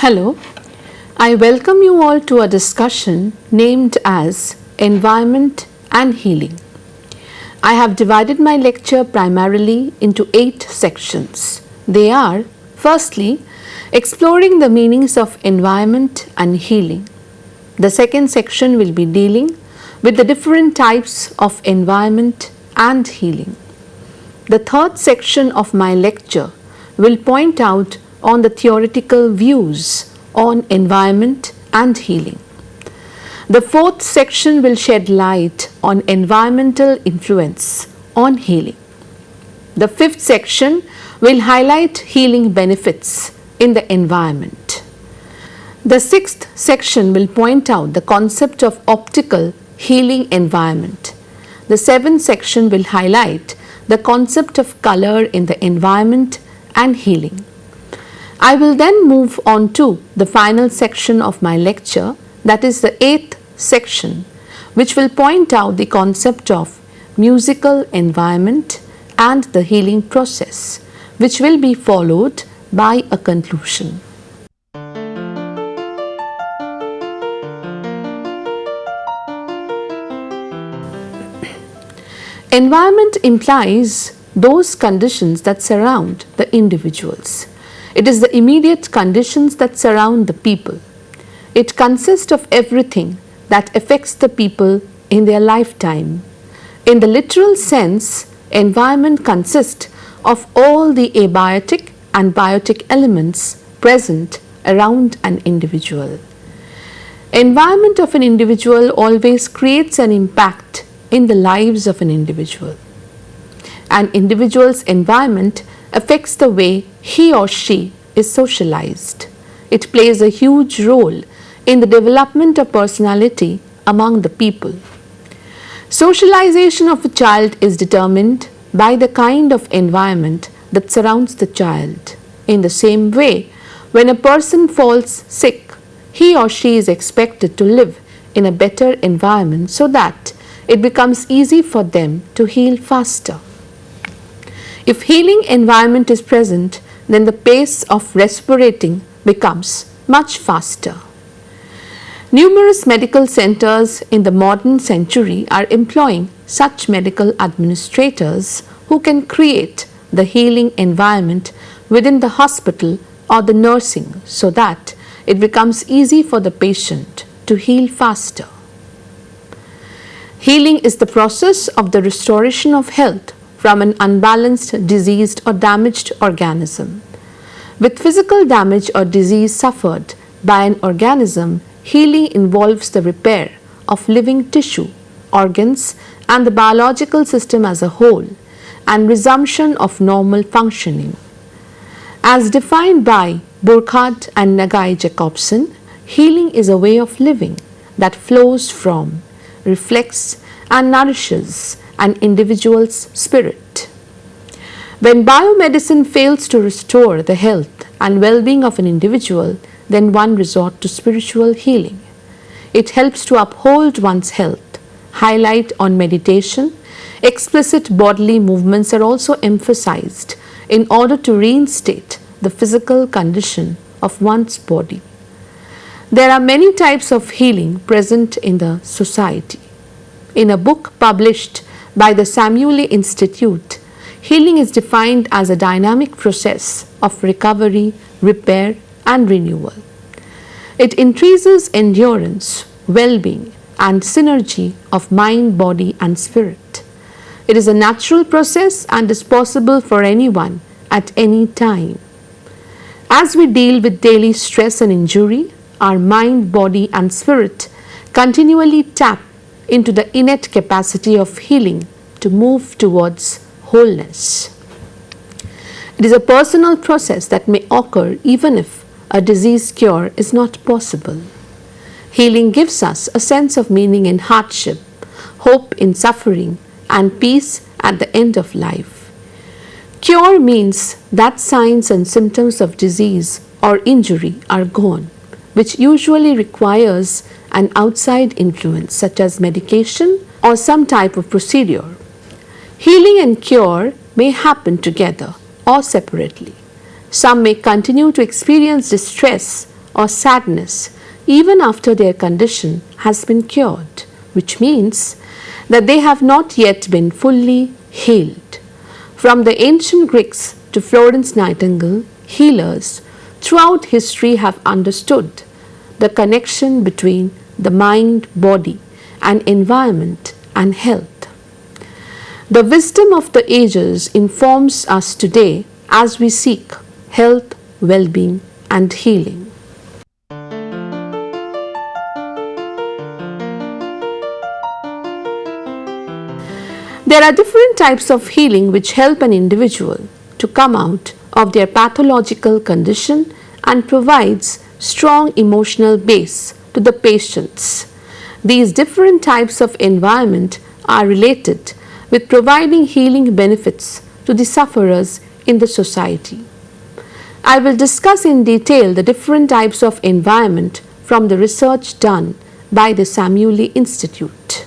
Hello, I welcome you all to a discussion named as Environment and Healing. I have divided my lecture primarily into 8 sections. They are, firstly, exploring the meanings of environment and healing. The second section will be dealing with the different types of environment and healing. The third section of my lecture will point out on the theoretical views on environment and healing. The fourth section will shed light on environmental influence on healing. The fifth section will highlight healing benefits in the environment. The sixth section will point out the concept of optical healing environment. The seventh section will highlight the concept of color in the environment and healing. I will then move on to the final section of my lecture, that is the 8th section, which will point out the concept of musical environment and the healing process, which will be followed by a conclusion. Environment implies those conditions that surround the individuals. It is the immediate conditions that surround the people. It consists of everything that affects the people in their lifetime. In the literal sense, environment consists of all the abiotic and biotic elements present around an individual. Environment of an individual always creates an impact in the lives of an individual. An individual's environment affects the way he or she is socialized. It plays a huge role in the development of personality among the people. Socialization of a child is determined by the kind of environment that surrounds the child. In the same way, when a person falls sick, he or she is expected to live in a better environment so that it becomes easy for them to heal faster. If healing environment is present, then the pace of respirating becomes much faster. Numerous medical centers in the modern century are employing such medical administrators who can create the healing environment within the hospital or the nursing so that it becomes easy for the patient to heal faster. Healing is the process of the restoration of health from an unbalanced, diseased or damaged organism. With physical damage or disease suffered by an organism, healing involves the repair of living tissue, organs and the biological system as a whole and resumption of normal functioning. As defined by Burkhardt and Nagai Jacobson, healing is a way of living that flows from, reflects and nourishes an individual's spirit. When biomedicine fails to restore the health and well-being of an individual, then one resorts to spiritual healing. It helps to uphold one's health. Highlight on meditation, explicit bodily movements are also emphasized in order to reinstate the physical condition of one's body. There are many types of healing present in the society. In a book published by the Samueli Institute, healing is defined as a dynamic process of recovery, repair, and renewal. It increases endurance, well-being, and synergy of mind, body, and spirit. It is a natural process and is possible for anyone at any time. As we deal with daily stress and injury, our mind, body, and spirit continually tap into the innate capacity of healing to move towards wholeness. It is a personal process that may occur even if a disease cure is not possible. Healing gives us a sense of meaning in hardship, hope in suffering, and peace at the end of life. Cure means that signs and symptoms of disease or injury are gone, which usually requires an outside influence such as medication or some type of procedure. Healing and cure may happen together or separately. Some may continue to experience distress or sadness even after their condition has been cured, which means that they have not yet been fully healed. From the ancient Greeks to Florence Nightingale, healers throughout history have understood the connection between the mind, body, and environment and health. The wisdom of the ages informs us today as we seek health, well-being, and healing. There are different types of healing which help an individual to come out of their pathological condition and provides strong emotional base to the patients. These different types of environment are related with providing healing benefits to the sufferers in the society. I will discuss in detail the different types of environment from the research done by the Samueli Institute.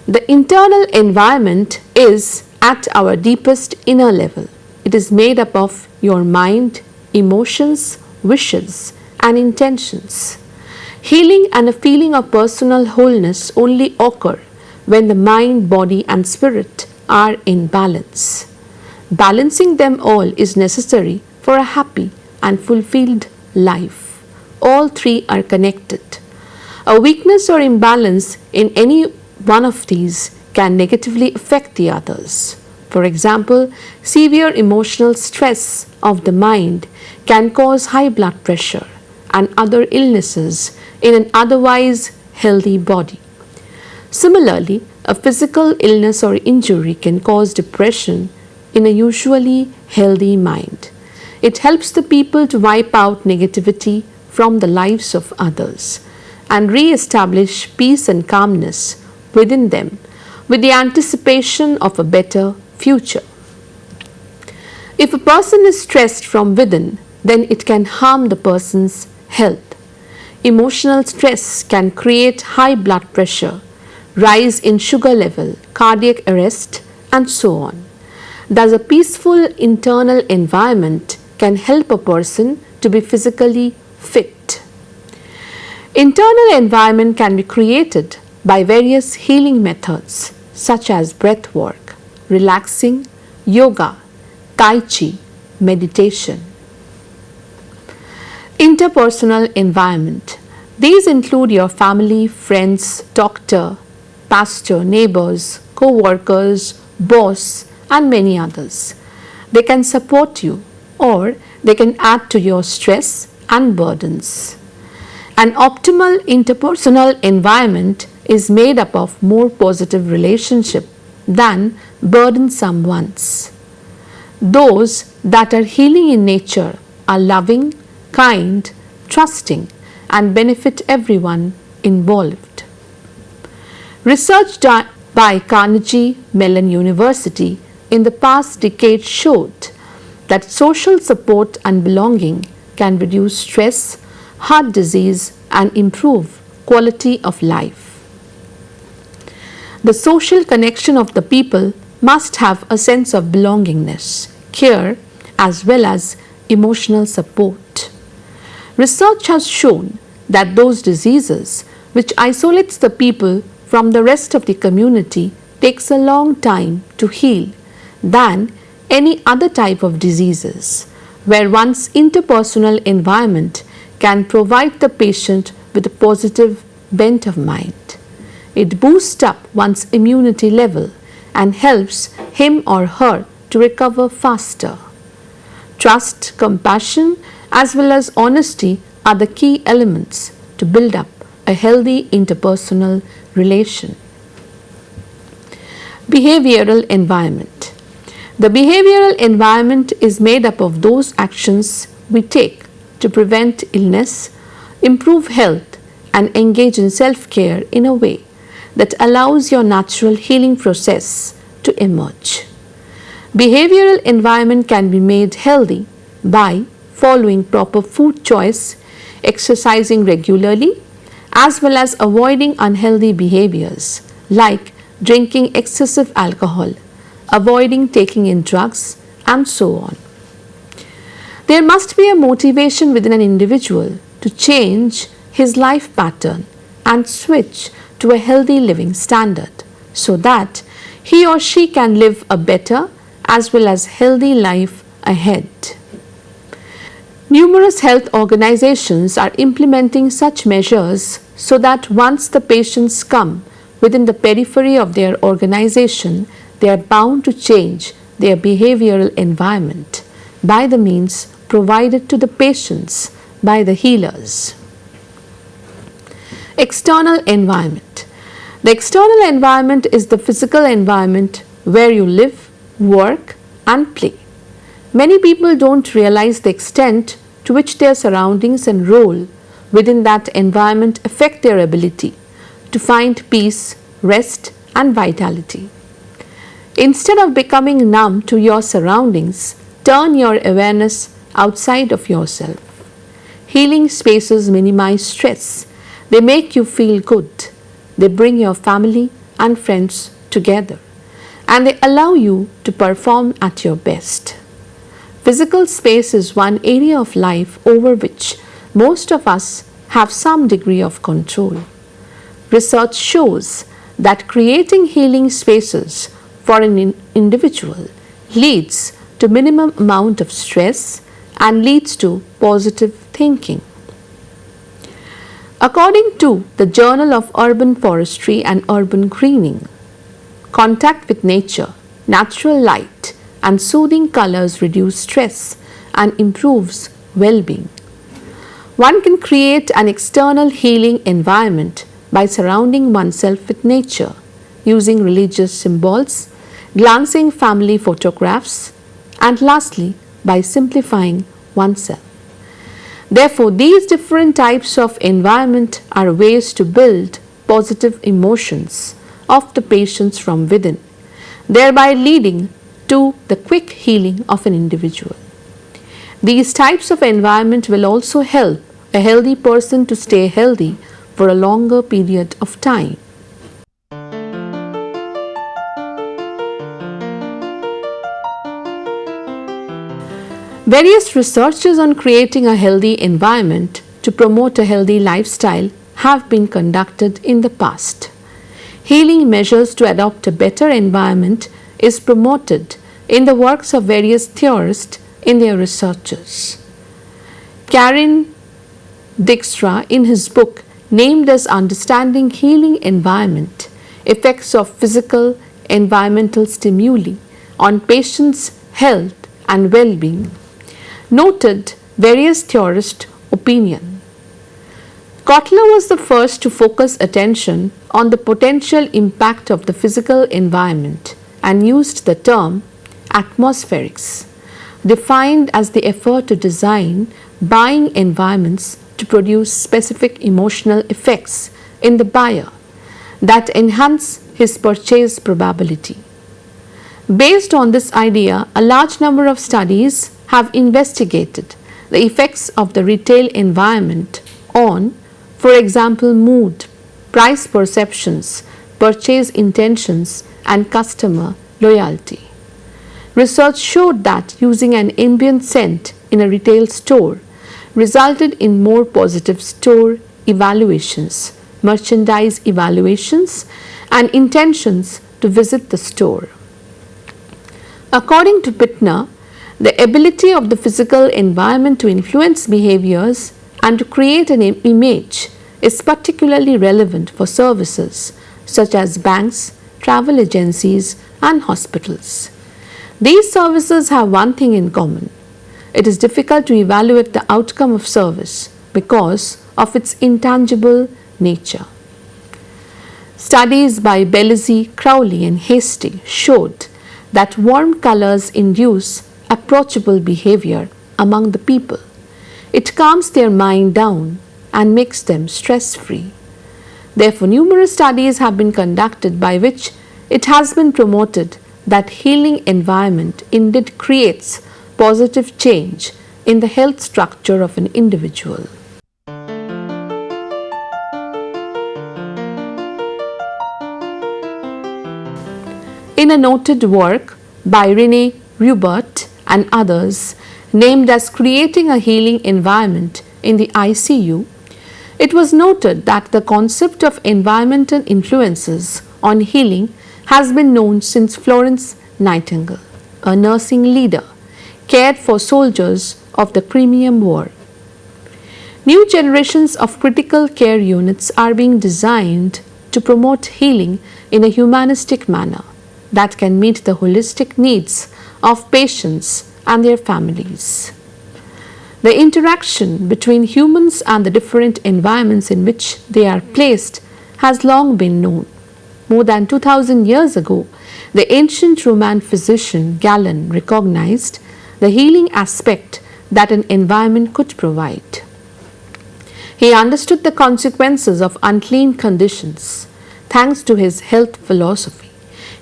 The internal environment is at our deepest inner level. It is made up of your mind, emotions, wishes, and intentions. Healing and a feeling of personal wholeness only occur when the mind, body, and spirit are in balance. Balancing them all is necessary for a happy and fulfilled life. All three are connected. A weakness or imbalance in any one of these can negatively affect the others. For example, severe emotional stress of the mind can cause high blood pressure and other illnesses in an otherwise healthy body. Similarly, a physical illness or injury can cause depression in a usually healthy mind. It helps the people to wipe out negativity from the lives of others and re-establish peace and calmness within them with the anticipation of a better future. If a person is stressed from within, then it can harm the person's health. Emotional stress can create high blood pressure, rise in sugar level, cardiac arrest, and so on. Thus, a peaceful internal environment can help a person to be physically fit. Internal environment can be created by various healing methods such as breath work, relaxing, yoga, tai chi, meditation. Interpersonal environment. These include your family, friends, doctor, pastor, neighbors, co-workers, boss, and many others. They can support you or they can add to your stress and burdens. An optimal interpersonal environment is made up of more positive relationship than burdensome ones. Those that are healing in nature are loving, kind, trusting, and benefit everyone involved. Research done by Carnegie Mellon University in the past decade showed that social support and belonging can reduce stress, heart disease, and improve quality of life. The social connection of the people must have a sense of belongingness, care, as well as emotional support. Research has shown that those diseases which isolates the people from the rest of the community takes a long time to heal than any other type of diseases, where one's interpersonal environment can provide the patient with a positive bent of mind. It boosts up one's immunity level and helps him or her to recover faster. Trust, compassion, as well as honesty are the key elements to build up a healthy interpersonal relation. Behavioral environment. The behavioral environment is made up of those actions we take to prevent illness, improve health, and engage in self-care in a way that allows your natural healing process to emerge. Behavioral environment can be made healthy by following proper food choice, exercising regularly, as well as avoiding unhealthy behaviors like drinking excessive alcohol, avoiding taking in drugs, and so on. There must be a motivation within an individual to change his life pattern and switch to a healthy living standard so that he or she can live a better as well as healthy life ahead. Numerous health organizations are implementing such measures so that once the patients come within the periphery of their organization, they are bound to change their behavioral environment by the means provided to the patients by the healers. External environment. The external environment is the physical environment where you live, work, and play. Many people don't realize the extent to which their surroundings and role within that environment affect their ability to find peace, rest, and vitality. Instead of becoming numb to your surroundings, turn your awareness outside of yourself. Healing spaces minimize stress. They make you feel good. They bring your family and friends together, and they allow you to perform at your best. Physical space is one area of life over which most of us have some degree of control. Research shows that creating healing spaces for an individual leads to minimum amount of stress and leads to positive thinking. According to the Journal of Urban Forestry and Urban Greening, contact with nature, natural light, and soothing colors reduce stress and improves well-being. One can create an external healing environment by surrounding oneself with nature, using religious symbols, glancing family photographs, and lastly, by simplifying oneself. Therefore, these different types of environment are ways to build positive emotions of the patients from within, thereby leading to the quick healing of an individual. These types of environment will also help a healthy person to stay healthy for a longer period of time. Various researches on creating a healthy environment to promote a healthy lifestyle have been conducted in the past. Healing measures to adopt a better environment is promoted in the works of various theorists in their researches. Karen Dijkstra, in his book named as Understanding Healing Environment, Effects of Physical Environmental Stimuli on Patients' Health and Well-being, noted various theorists' opinion. Kotler was the first to focus attention on the potential impact of the physical environment and used the term atmospherics, defined as the effort to design buying environments to produce specific emotional effects in the buyer that enhance his purchase probability. Based on this idea, a large number of studies have investigated the effects of the retail environment on, for example, mood, price perceptions, purchase intentions, and customer loyalty. Research showed that using an ambient scent in a retail store resulted in more positive store evaluations, merchandise evaluations, and intentions to visit the store. According to Bittner, the ability of the physical environment to influence behaviors and to create an image is particularly relevant for services such as banks, travel agencies, and hospitals. These services have one thing in common. It is difficult to evaluate the outcome of service because of its intangible nature. Studies by Bellizzi, Crowley, and Hastie showed that warm colors induce approachable behavior among the people. It calms their mind down and makes them stress-free. Therefore, numerous studies have been conducted by which it has been promoted that healing environment indeed creates positive change in the health structure of an individual. In a noted work by Rene Rubert and others named as Creating a Healing Environment in the ICU, it was noted that the concept of environmental influences on healing has been known since Florence Nightingale, a nursing leader, cared for soldiers of the Crimean War. New generations of critical care units are being designed to promote healing in a humanistic manner that can meet the holistic needs of patients and their families. The interaction between humans and the different environments in which they are placed has long been known. More than 2000 years ago, the ancient Roman physician Galen recognized the healing aspect that an environment could provide. He understood the consequences of unclean conditions. Thanks to his health philosophy,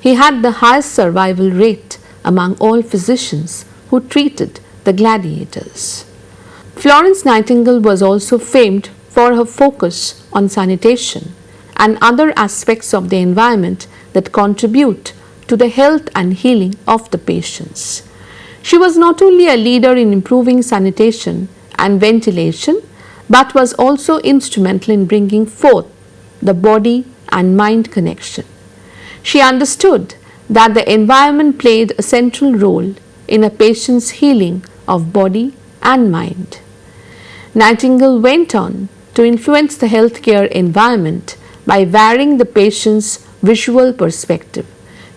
he had the highest survival rate among all physicians who treated the gladiators. Florence Nightingale was also famed for her focus on sanitation and other aspects of the environment that contribute to the health and healing of the patients. She was not only a leader in improving sanitation and ventilation, but was also instrumental in bringing forth the body and mind connection. She understood that the environment played a central role in a patient's healing of body and mind. Nightingale went on to influence the healthcare environment by varying the patient's visual perspective,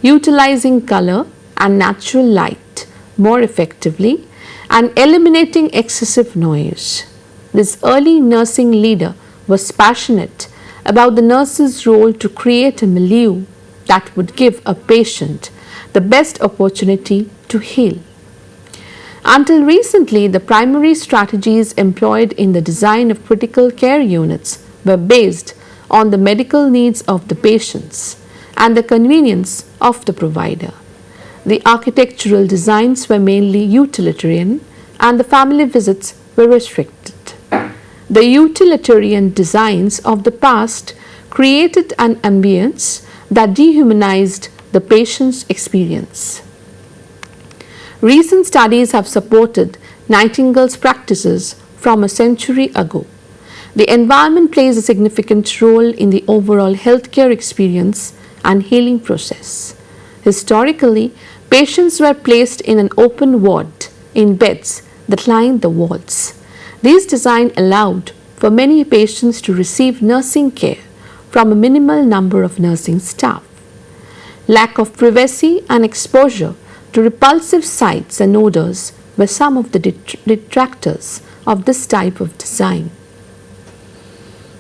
utilizing color and natural light more effectively, and eliminating excessive noise. This early nursing leader was passionate about the nurse's role to create a milieu that would give a patient the best opportunity to heal. Until recently, the primary strategies employed in the design of critical care units were based on the medical needs of the patients and the convenience of the provider. The architectural designs were mainly utilitarian and the family visits were restricted. The utilitarian designs of the past created an ambience that dehumanized the patient's experience. Recent studies have supported Nightingale's practices from a century ago. The environment plays a significant role in the overall healthcare experience and healing process. Historically, patients were placed in an open ward in beds that lined the walls. These designs allowed for many patients to receive nursing care from a minimal number of nursing staff. Lack of privacy and exposure to repulsive sights and odors were some of the detractors of this type of design.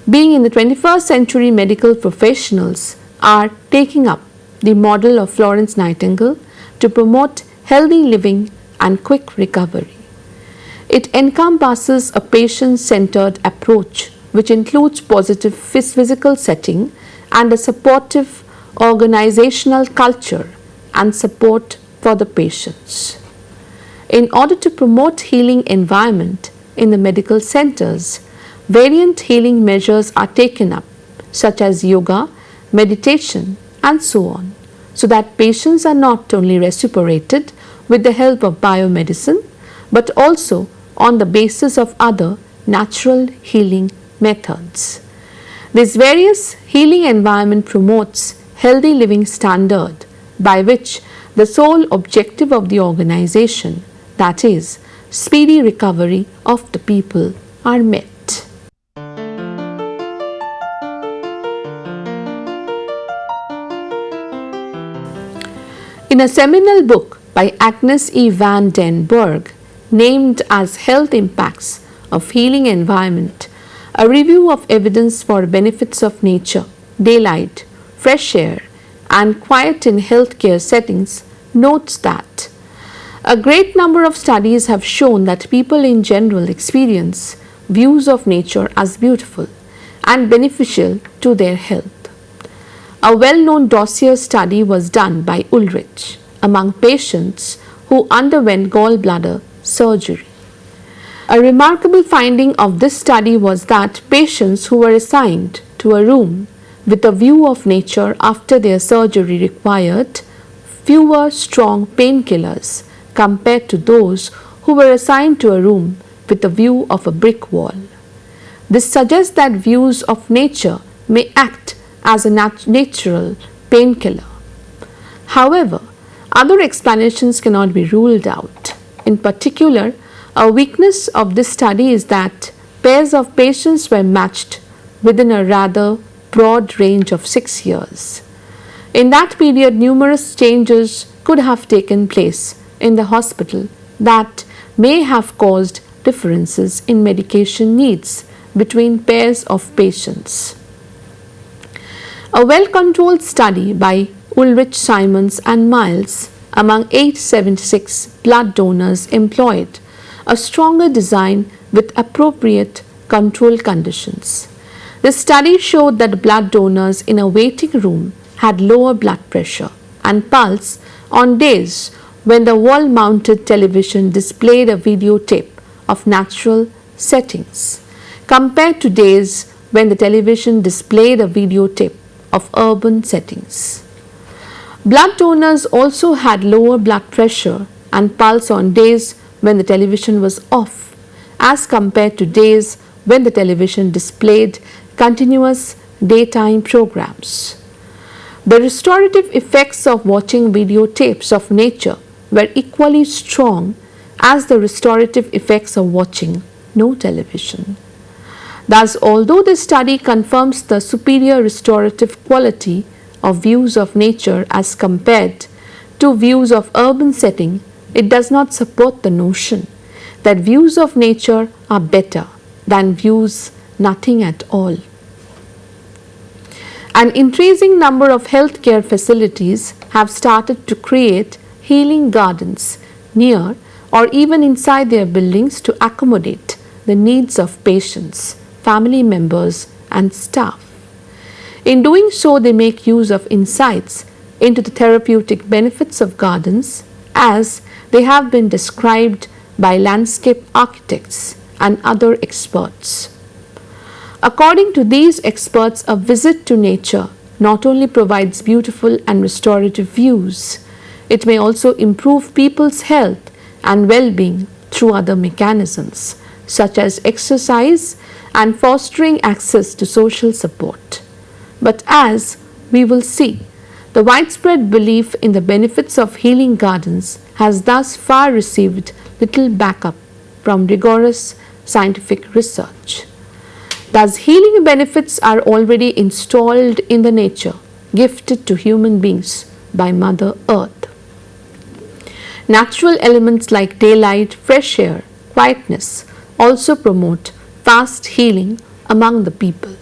Being in the 21st century, medical professionals are taking up the model of Florence Nightingale to promote healthy living and quick recovery. It encompasses a patient-centered approach which includes positive physical setting and a supportive organizational culture and support for the patients. In order to promote healing environment in the medical centers, variant healing measures are taken up such as yoga, meditation and so on, so that patients are not only recuperated with the help of biomedicine but also on the basis of other natural healing methods. This various healing environment promotes healthy living standard by which the sole objective of the organization, that is, speedy recovery of the people, are met. In a seminal book by Agnes E. van den Berg named as Health Impacts of Healing Environment, a review of evidence for benefits of nature, daylight, fresh air and quiet in healthcare settings notes that a great number of studies have shown that people in general experience views of nature as beautiful and beneficial to their health. A well-known dossier study was done by Ulrich among patients who underwent gallbladder surgery. A remarkable finding of this study was that patients who were assigned to a room with a view of nature after their surgery required fewer strong painkillers compared to those who were assigned to a room with a view of a brick wall. This suggests that views of nature may act as a natural painkiller. However, other explanations cannot be ruled out. In particular, a weakness of this study is that pairs of patients were matched within a rather broad range of 6 years. In that period, numerous changes could have taken place in the hospital that may have caused differences in medication needs between pairs of patients. A well-controlled study by Ulrich, Simons and Miles among 876 blood donors employed a stronger design with appropriate control conditions. The study showed that blood donors in a waiting room had lower blood pressure and pulse on days when the wall-mounted television displayed a videotape of natural settings, compared to days when the television displayed a videotape of urban settings. Blood donors also had lower blood pressure and pulse on days when the television was off, as compared to days when the television displayed continuous daytime programs. The restorative effects of watching videotapes of nature were equally strong as the restorative effects of watching no television. Thus, although this study confirms the superior restorative quality of views of nature as compared to views of urban setting, it does not support the notion that views of nature are better than views nothing at all. An increasing number of healthcare facilities have started to create healing gardens near or even inside their buildings to accommodate the needs of patients, family members, and staff. In doing so, they make use of insights into the therapeutic benefits of gardens as they have been described by landscape architects and other experts. According to these experts, a visit to nature not only provides beautiful and restorative views, it may also improve people's health and well-being through other mechanisms, such as exercise and fostering access to social support. But as we will see, the widespread belief in the benefits of healing gardens has thus far received little backup from rigorous scientific research. Thus, healing benefits are already installed in the nature gifted to human beings by Mother Earth. Natural elements like daylight, fresh air, quietness also promote fast healing among the people.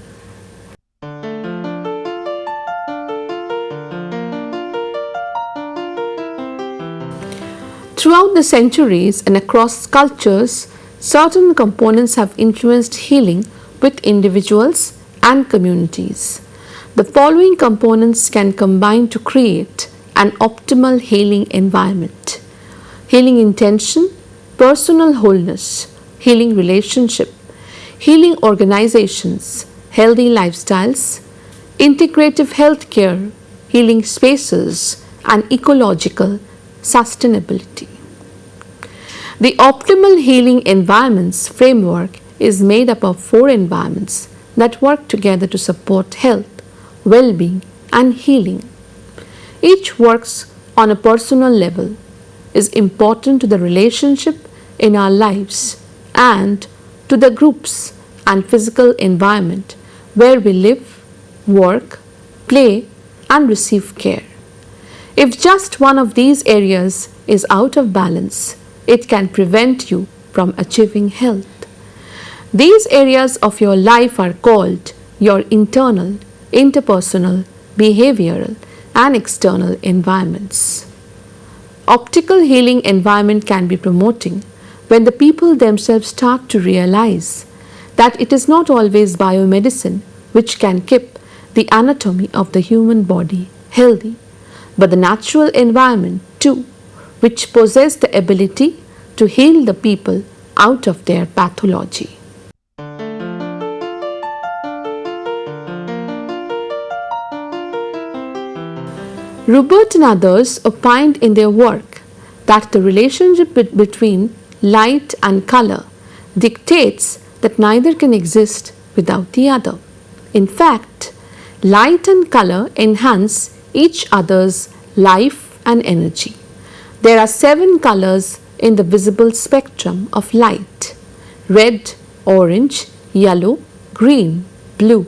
Throughout the centuries and across cultures, certain components have influenced healing with individuals and communities. The following components can combine to create an optimal healing environment: healing intention, personal wholeness, healing relationship, healing organizations, healthy lifestyles, integrative healthcare, healing spaces, and ecological sustainability. The optimal healing environments framework is made up of 4 environments that work together to support health, well-being, and healing. Each works on a personal level, is important to the relationship in our lives and to the groups and physical environment where we live, work, play, and receive care. If just one of these areas is out of balance, it can prevent you from achieving health. These areas of your life are called your internal, interpersonal, behavioral, and external environments. Optimal healing environment can be promoting when the people themselves start to realize that it is not always biomedicine which can keep the anatomy of the human body healthy, but the natural environment too, which possess the ability to heal the people out of their pathology. Rupert and others opined in their work that the relationship between light and color dictates that neither can exist without the other. In fact, light and color enhance each other's life and energy. There are 7 colors in the visible spectrum of light: red, orange, yellow, green, blue,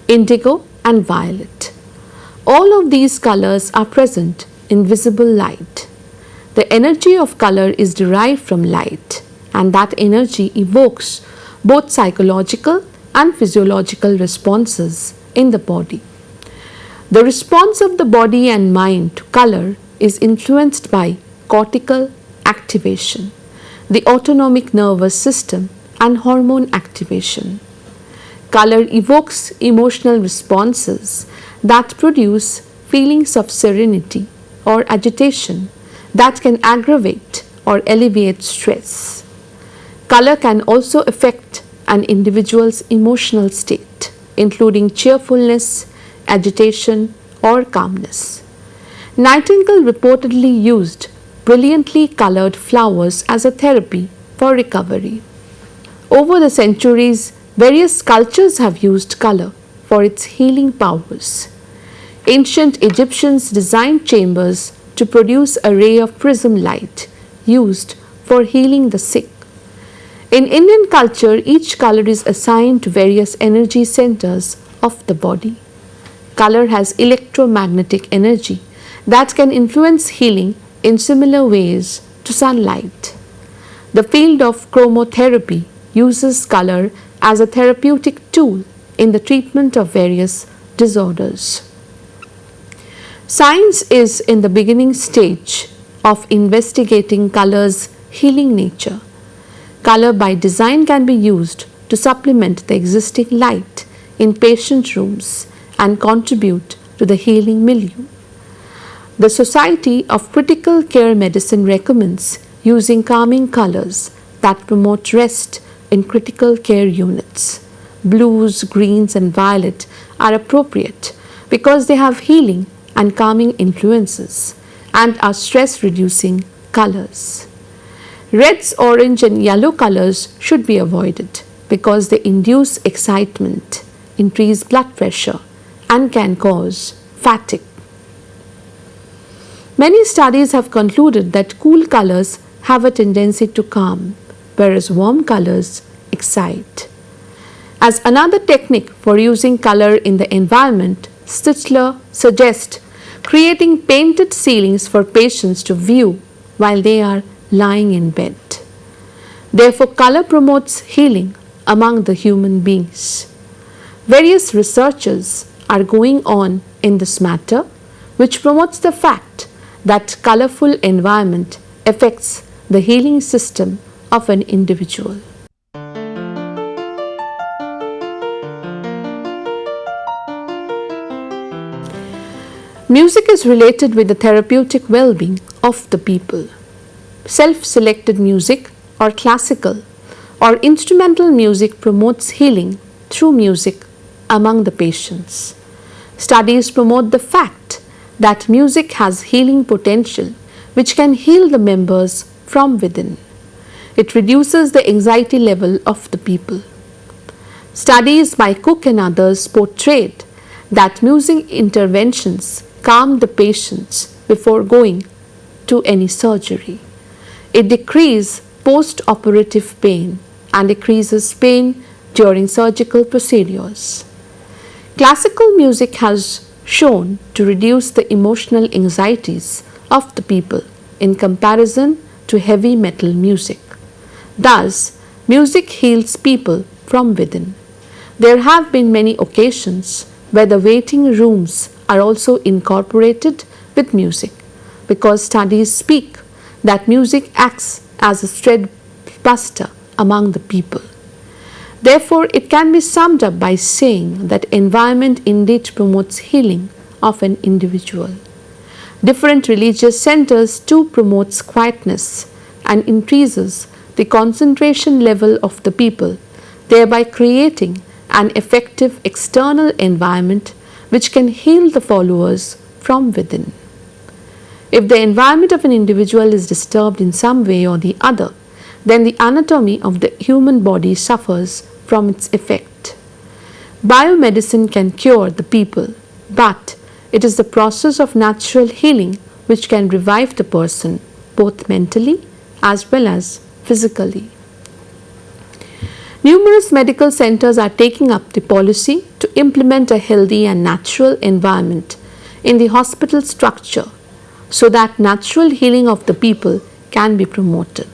indigo, and violet. All of these colors are present in visible light. The energy of color is derived from light, and that energy evokes both psychological and physiological responses in the body. The response of the body and mind to color is influenced by cortical activation, the autonomic nervous system, and hormone activation. Color evokes emotional responses that produce feelings of serenity or agitation that can aggravate or alleviate stress. Color can also affect an individual's emotional state, including cheerfulness, agitation, or calmness. Nightingale reportedly used brilliantly colored flowers as a therapy for recovery. Over the centuries, various cultures have used color for its healing powers. Ancient Egyptians designed chambers to produce a ray of prism light used for healing the sick. In Indian culture, each color is assigned to various energy centers of the body. Color has electromagnetic energy that can influence healing in similar ways to sunlight. The field of chromotherapy uses color as a therapeutic tool in the treatment of various disorders. Science is in the beginning stage of investigating color's healing nature. Color by design can be used to supplement the existing light in patient rooms and contribute to the healing milieu. The Society of Critical Care Medicine recommends using calming colors that promote rest in critical care units. Blues, greens, and violet are appropriate because they have healing and calming influences and are stress reducing colors. Reds, orange, and yellow colors should be avoided because they induce excitement, increase blood pressure, and can cause fatigue. Many studies have concluded that cool colors have a tendency to calm, whereas warm colors excite. As another technique for using color in the environment, Stichler suggests creating painted ceilings for patients to view while they are lying in bed. Therefore, color promotes healing among the human beings. Various researches are going on in this matter, which promotes the fact that colorful environment affects the healing system of an individual. Music is related with the therapeutic well-being of the people. Self-selected music or classical or instrumental music promotes healing through music among the patients. Studies promote the fact that music has healing potential which can heal the members from within. It reduces the anxiety level of the people. Studies by Cook and others portrayed that music interventions calm the patients before going to any surgery. It decreases post-operative pain and decreases pain during surgical procedures. Classical music has shown to reduce the emotional anxieties of the people in comparison to heavy metal music. Thus, music heals people from within. There have been many occasions where the waiting rooms are also incorporated with music because studies speak that music acts as a stress buster among the people. Therefore, it can be summed up by saying that environment indeed promotes healing of an individual. Different religious centers too promotes quietness and increases the concentration level of the people, thereby creating an effective external environment which can heal the followers from within. If the environment of an individual is disturbed in some way or the other, then the anatomy of the human body suffers from its effect. Biomedicine can cure the people, but it is the process of natural healing which can revive the person both mentally as well as physically. Numerous medical centers are taking up the policy to implement a healthy and natural environment in the hospital structure so that natural healing of the people can be promoted.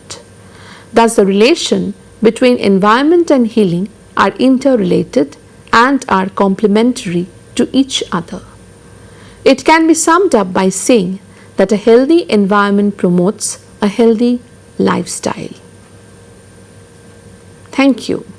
Thus, the relation between environment and healing are interrelated and are complementary to each other. It can be summed up by saying that a healthy environment promotes a healthy lifestyle. Thank you.